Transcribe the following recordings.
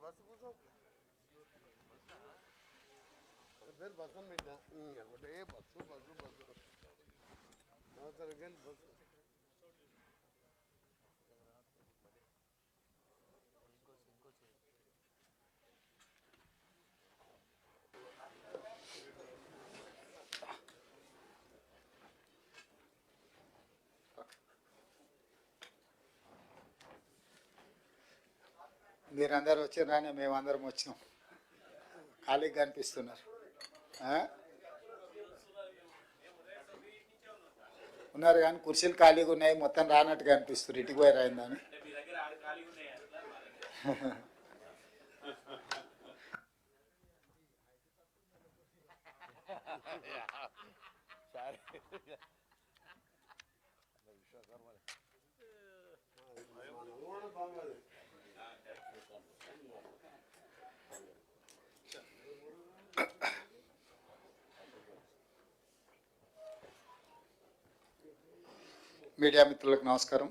Bus కూర్చో పేరు bus అని పెట్టా ఒకటే బస్సు బస్సు బస్సు బస్సు మీరందరూ వచ్చినారని మేమందరం వచ్చినాం. ఖాళీగా కనిపిస్తున్నారు. ఉన్నారు కానీ కుర్చీలు ఖాళీగా ఉన్నాయి. మొత్తం రానట్టుగా అనిపిస్తున్నారు. ఇటుకు పోయి రాయిందని. మీడియా మిత్రులకు నమస్కారం.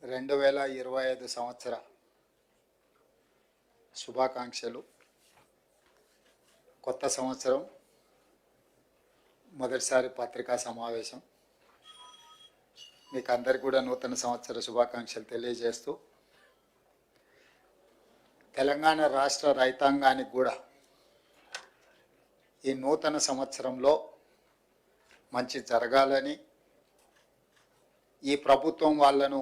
2025 సంవత్సర శుభాకాంక్షలు. కొత్త సంవత్సరం, మొదటిసారి పత్రికా సమావేశం. మీకు అందరికీ కూడా నూతన సంవత్సర శుభాకాంక్షలు తెలియజేస్తూ, తెలంగాణ రాష్ట్ర రైతాంగానికి కూడా ఈ నూతన సంవత్సరంలో మంచి జరగాలని, ఈ ప్రభుత్వం వాళ్ళను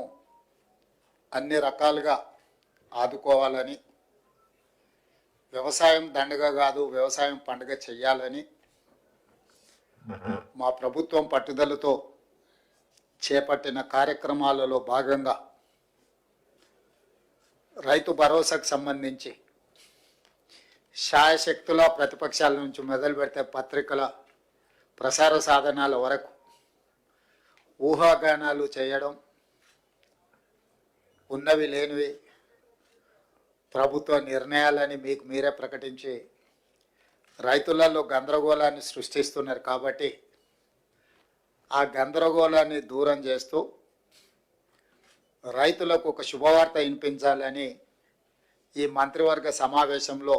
అన్ని రకాలుగా ఆదుకోవాలని, వ్యవసాయం దండగ కాదు వ్యవసాయం పండుగ చెయ్యాలని మా ప్రభుత్వం పట్టుదలతో చేపట్టిన కార్యక్రమాలలో భాగంగా రైతు భరోసాకు సంబంధించి శాయశక్తుల ప్రతిపక్షాల నుంచి మొదలు పెడితే పత్రికల ప్రసార సాధనాల వరకు ఊహాగానాలు చేయడం, ఉన్నవి లేనివి ప్రభుత్వ నిర్ణయాలని మీకు మీరే ప్రకటించి రైతులలో గందరగోళాన్ని సృష్టిస్తున్నారు. కాబట్టి ఆ గందరగోళాన్ని దూరం చేస్తూ రైతులకు ఒక శుభవార్త వినిపించాలని ఈ మంత్రివర్గ సమావేశంలో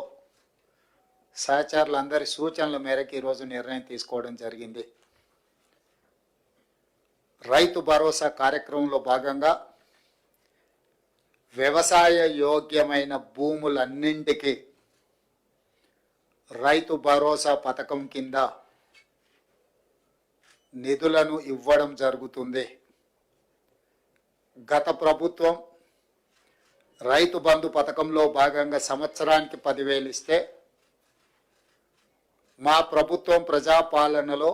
సహచరులందరి సూచనల మేరకు ఈరోజు నిర్ణయం తీసుకోవడం జరిగింది. రైతు భరోసా కార్యక్రమంలో భాగంగా వ్యవసాయ యోగ్యమైన భూములన్నింటికి రైతు భరోసా పథకం కింద నిధులను ఇవ్వడం జరుగుతుంది. గత ప్రభుత్వం రైతు బంధు పథకంలో భాగంగా సంవత్సరానికి 10,000 ఇస్తే, మా ప్రభుత్వం ప్రజాపాలనలో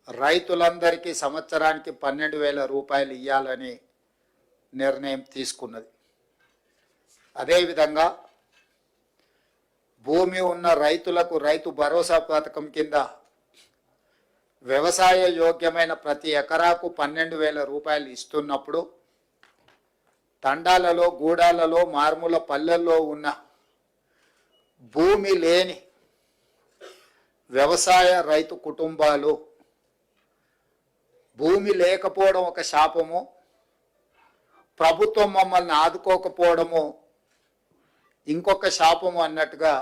రైతులందరికీ సంవత్సరానికి 12,000 రూపాయలు ఇవ్వాలని నిర్ణయం తీసుకున్నది. అదేవిధంగా భూమి ఉన్న రైతులకు రైతు భరోసా పథకం కింద వ్యవసాయ యోగ్యమైన ప్రతి ఎకరాకు 12,000 రూపాయలు ఇస్తున్నప్పుడు, తండాలలో గూడాలలో మారుమూల పల్లెల్లో ఉన్న భూమి లేని వ్యవసాయ రైతు కుటుంబాలు, భూమి లేకపోవడం ఒక శాపము, ప్రభుత్వం మమ్మల్ని ఆదుకోకపోవడము ఇంకొక శాపము అన్నట్టుగా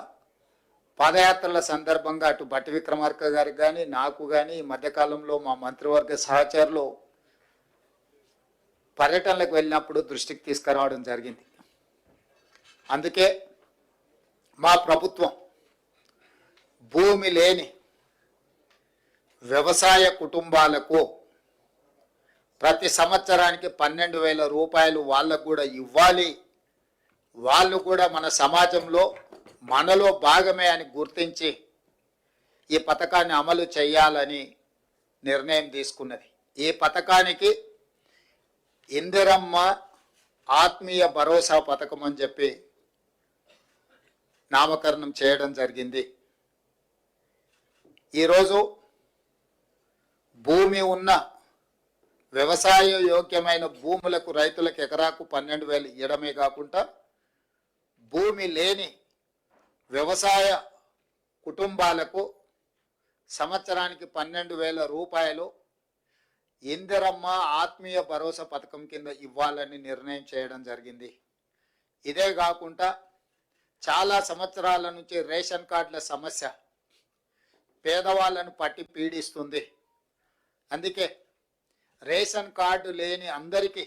పాదయాత్రల సందర్భంగా అటు భట్టి విక్రమార్క గారికి కానీ నాకు కానీ ఈ మధ్యకాలంలో మా మంత్రివర్గ సహచరులు పర్యటనలకు వెళ్ళినప్పుడు దృష్టికి తీసుకురావడం జరిగింది. అందుకే మా ప్రభుత్వం భూమి లేని వ్యవసాయ కుటుంబాలకు ప్రతి సంవత్సరానికి 12,000 రూపాయలు వాళ్ళకు కూడా ఇవ్వాలి, వాళ్ళు కూడా మన సమాజంలో మనలో భాగమే అని గుర్తించి ఈ పథకాన్ని అమలు చేయాలని నిర్ణయం తీసుకున్నది. ఈ పథకానికి ఇందిరమ్మ ఆత్మీయ భరోసా పథకం అని చెప్పి నామకరణం చేయడం జరిగింది. ఈరోజు భూమి ఉన్న వ్యవసాయ యోగ్యమైన భూములకు రైతులకు ఎకరాకు 12,000 ఇవ్వడమే కాకుండా, భూమి లేని వ్యవసాయ కుటుంబాలకు సంవత్సరానికి 12,000 రూపాయలు ఇందిరమ్మ ఆత్మీయ భరోసా పథకం కింద ఇవ్వాలని నిర్ణయం చేయడం జరిగింది. ఇదే కాకుండా చాలా సంవత్సరాల నుంచి రేషన్ కార్డుల సమస్య పేదవాళ్ళను పట్టి పీడిస్తుంది. అందుకే రేషన్ కార్డు లేని అందరికీ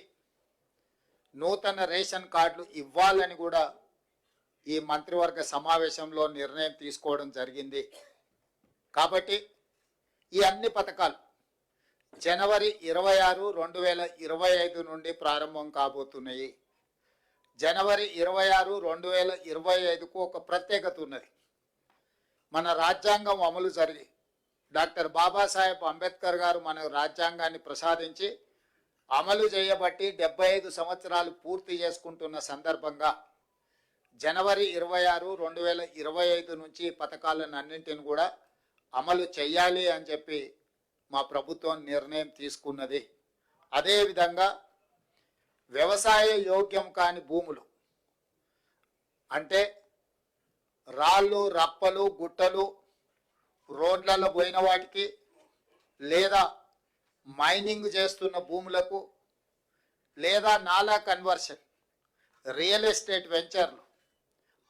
నూతన రేషన్ కార్డులు ఇవ్వాలని కూడా ఈ మంత్రివర్గ సమావేశంలో నిర్ణయం తీసుకోవడం జరిగింది. కాబట్టి ఈ అన్ని పథకాలు జనవరి 26, 2025 నుండి ప్రారంభం కాబోతున్నాయి. జనవరి 26, 2025కు ఒక ప్రత్యేకత ఉన్నది. మన రాజ్యాంగం అమలు జరిగి డాక్టర్ బాబాసాహెబ్ అంబేద్కర్ గారు మన రాజ్యాంగాన్ని ప్రసాదించి అమలు చేయబట్టి 75 సంవత్సరాలు పూర్తి చేసుకుంటున్న సందర్భంగా జనవరి 26, 2025 నుంచి పథకాలను అన్నింటిని కూడా అమలు చేయాలి అని చెప్పి మా ప్రభుత్వం నిర్ణయం తీసుకున్నది. అదేవిధంగా వ్యవసాయ యోగ్యం కాని భూములు అంటే రాళ్ళు, రప్పలు, గుట్టలు, రోడ్లలో పోయిన వాటికి లేదా మైనింగ్ చేస్తున్న భూములకు లేదా నాలా కన్వర్షన్, రియల్ ఎస్టేట్ వెంచర్లు,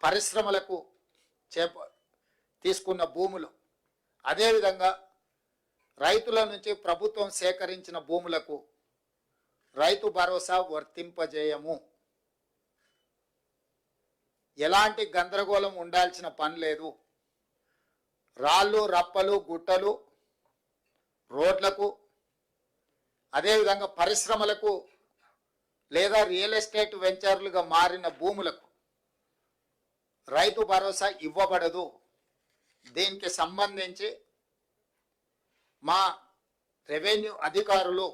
పరిశ్రమలకు తీసుకున్న భూములు, అదేవిధంగా రైతుల నుంచి ప్రభుత్వం సేకరించిన భూములకు రైతు భరోసా వర్తింపజేయము. ఎలాంటి గందరగోళం ఉండాల్సిన పని లేదు. రాళ్ళు, రప్పలు, గుట్టలు, రోడ్లకు, అదేవిధంగా పరిశ్రమలకు లేదా రియల్ ఎస్టేట్ వెంచర్లుగా మారిన భూములకు రైతు భరోసా ఇవ్వబడదు. దీనికి సంబంధించి మా రెవెన్యూ అధికారులు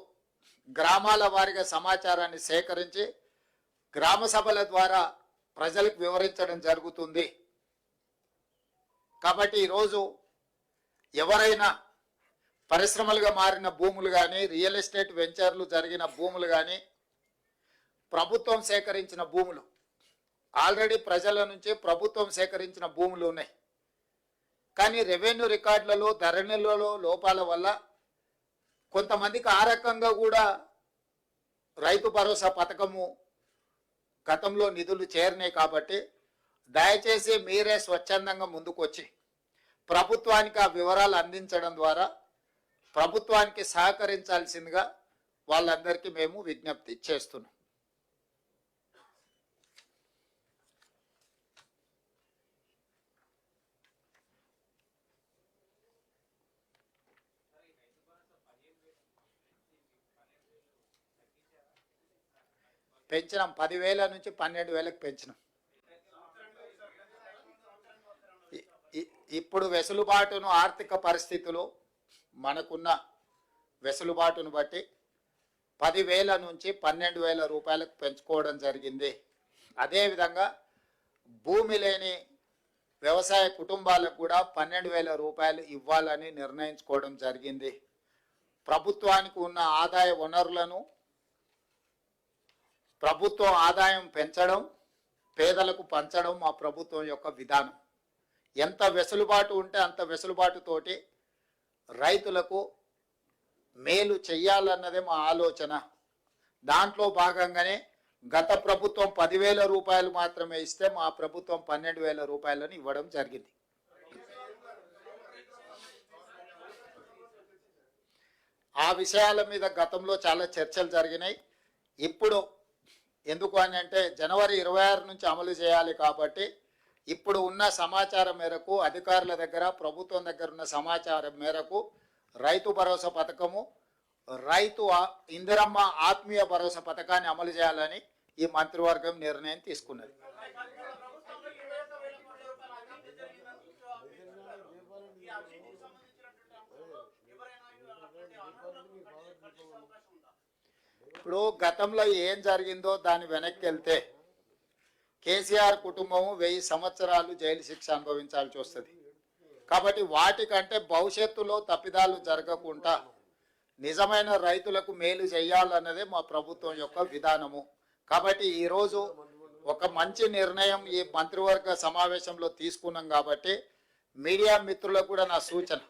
గ్రామాల వారీగా సమాచారాన్ని సేకరించి గ్రామ సభల ద్వారా ప్రజలకు వివరించడం జరుగుతుంది. కాబట్టి ఈరోజు ఎవరైనా పరిశ్రమలుగా మారిన భూములు కానీ, రియల్ ఎస్టేట్ వెంచర్లు జరిగిన భూములు కానీ, ప్రభుత్వం సేకరించిన భూములు, ఆల్రెడీ ప్రజల నుంచి ప్రభుత్వం సేకరించిన భూములు ఉన్నాయి. కానీ రెవెన్యూ రికార్డులలో, ధరణిలలో లోపాల వల్ల కొంతమందికి ఆ రకంగా కూడా రైతు భరోసా పథకము గతంలో నిధులు చేరినాయి. కాబట్టి దయచేసి మీరే స్వచ్ఛందంగా ముందుకొచ్చి ప్రభుత్వానికి ఆ వివరాలు అందించడం ద్వారా ప్రభుత్వానికి సహకరించాల్సిందిగా వాళ్ళందరికీ మేము విజ్ఞప్తి చేస్తున్నాం. పెంచినాం, 10,000 నుంచి 12,000కి పెంచినాం. ఇప్పుడు వెసులుబాటును, ఆర్థిక పరిస్థితులు, మనకున్న వెసులుబాటును బట్టి 10,000 నుంచి 12,000 రూపాయలకు పెంచుకోవడం జరిగింది. అదేవిధంగా భూమి లేని వ్యవసాయ కుటుంబాలకు కూడా 12,000 రూపాయలు ఇవ్వాలని నిర్ణయించుకోవడం జరిగింది. ప్రభుత్వానికి ఉన్న ఆదాయ వనరులను ప్రభుత్వం ఆదాయం పెంచడం, పేదలకు పంచడం మా ప్రభుత్వం యొక్క విధానం. ఎంత వెసులుబాటు ఉంటే అంత వెసులుబాటుతోటి రైతులకు మేలు చెయ్యాలన్నదే మా ఆలోచన. దాంట్లో భాగంగానే గత ప్రభుత్వం 10,000 రూపాయలు మాత్రమే ఇస్తే మా ప్రభుత్వం 12,000 రూపాయలను ఇవ్వడం జరిగింది. ఆ విషయాల మీద గతంలో చాలా చర్చలు జరిగినాయి. ఇప్పుడు ఎందుకు అని అంటే జనవరి 26 నుంచి అమలు చేయాలి. కాబట్టి ఇప్పుడు ఉన్న సమాచారం మేరకు, అధికారుల దగ్గర, ప్రభుత్వం దగ్గర ఉన్న సమాచారం మేరకు రైతు భరోసా పథకము, రైతు ఇందిరమ్మ ఆత్మీయ భరోసా పథకాన్ని అమలు చేయాలని ఈ మంత్రివర్గం నిర్ణయం తీసుకున్నది. ఇప్పుడు గతంలో ఏం జరిగిందో దాని వెనక్కి వెళ్తే కేసీఆర్ కుటుంబము 1000 సంవత్సరాలు జైలు శిక్ష అనుభవించాల్సి వస్తుంది. కాబట్టి వాటికంటే భవిష్యత్తులో తప్పిదాలు జరగకుండా నిజమైన రైతులకు మేలు చేయాలన్నదే మా ప్రభుత్వం యొక్క విధానము. కాబట్టి ఈరోజు ఒక మంచి నిర్ణయం ఈ మంత్రివర్గ సమావేశంలో తీసుకున్నాం. కాబట్టి మీడియా మిత్రులకు కూడా నా సూచన,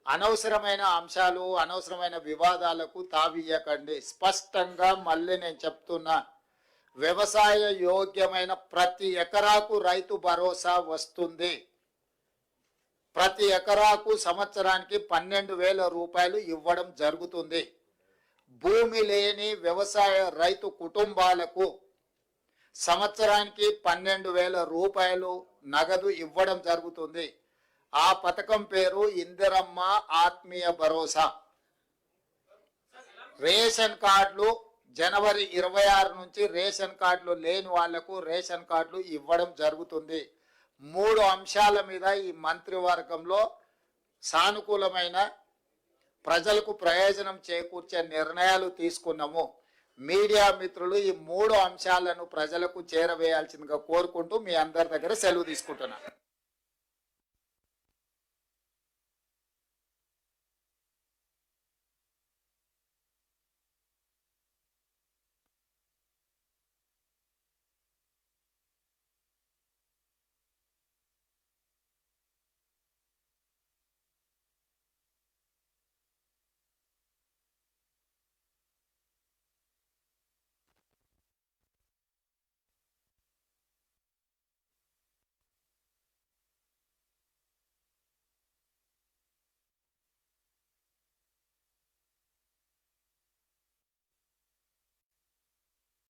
అనవసరమైన అంశాలు అనవసరమైన వివాదాలకు తావియ్యకండి. స్పష్టంగా మళ్ళీ నేను చెప్తున్నా, వ్యవసాయ యోగ్యమైన ప్రతి ఎకరాకు రైతు భరోసా వస్తుంది. ప్రతి ఎకరాకు సంవత్సరానికి 12,000 రూపాయలు ఇవ్వడం జరుగుతుంది. భూమి లేని వ్యవసాయ రైతు కుటుంబాలకు సంవత్సరానికి 12,000 రూపాయలు నగదు ఇవ్వడం జరుగుతుంది. ఆ పథకం పేరు ఇందిరమ్మ ఆత్మీయ భరోసా. రేషన్ కార్డులు జనవరి 26 నుంచి రేషన్ కార్డులు లేని వాళ్లకు రేషన్ కార్డులు ఇవ్వడం జరుగుతుంది. 3 అంశాల మీద ఈ మంత్రివర్గంలో సానుకూలమైన ప్రజలకు ప్రయోజనం చేకూర్చే నిర్ణయాలు తీసుకున్నాము. మీడియా మిత్రులు ఈ 3 అంశాలను ప్రజలకు చేరవేయాల్సిందిగా కోరుకుంటూ మీ అందరి దగ్గర సెలవు తీసుకుంటున్నా.